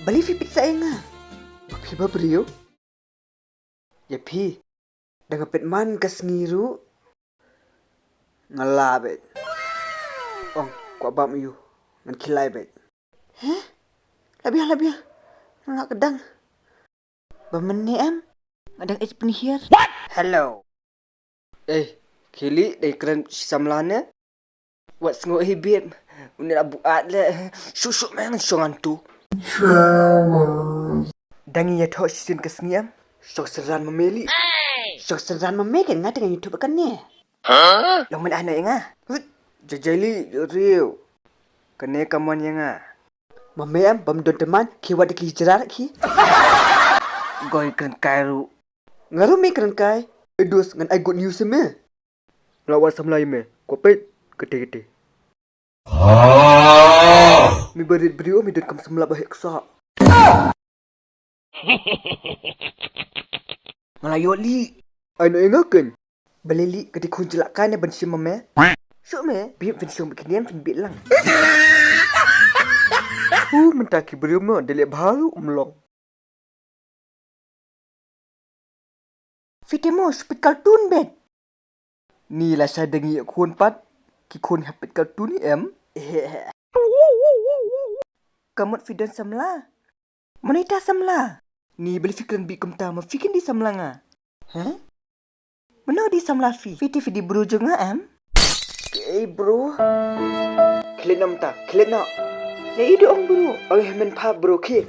beli fi pizza nga. Bagi ba beliau? Ya pi. Dengan pet man kas ngiru. Ngalah bet. Ong, Kwah bam you. Ngan kilai bet. Heh? Labiah. Nak kedang. Bermenit am. Ngadang es penihir. What? Hello. Kili dari keren Samla ni. Wat sengok hibit. Ini nak buat le. Syuk memang syongan tu. Dangi ya thok sin kesniam. Syok seran memeli. Syok seran memeli ngah dengan YouTube kan ni. Long men anak ngah. Jajali real. Kene kaman yang ngah. Mamayam bam don teman kiwat ki hijrah ki. Goi keren kairu. Ngaru me keren kai. Edus ngan I good news me. Lawan Samla me. Kopet gede-gede. Mi berit beriu mi dekam Samla bahek sak. Ngelayo li. Ano ingakan? Balili kadi kun jelakan ya bensi mame. Syuk me, biar bensiong beginian fin bilang. Mentaki beriu me delik baru umlong. Fitemo sepit kartun bet. Ni lah saya dengi kun pat. Ki kun hapit kartun ni em. Kamut fidan Samla. Manita Samla. Ni beli fikiran bi kumta ma fikin di Samla nga. Mana di Samla fi? Fiti di bro jo nga em. Bro. Klit nam ta, klit nak. Ya idu om bro. Ang men pa bro ke.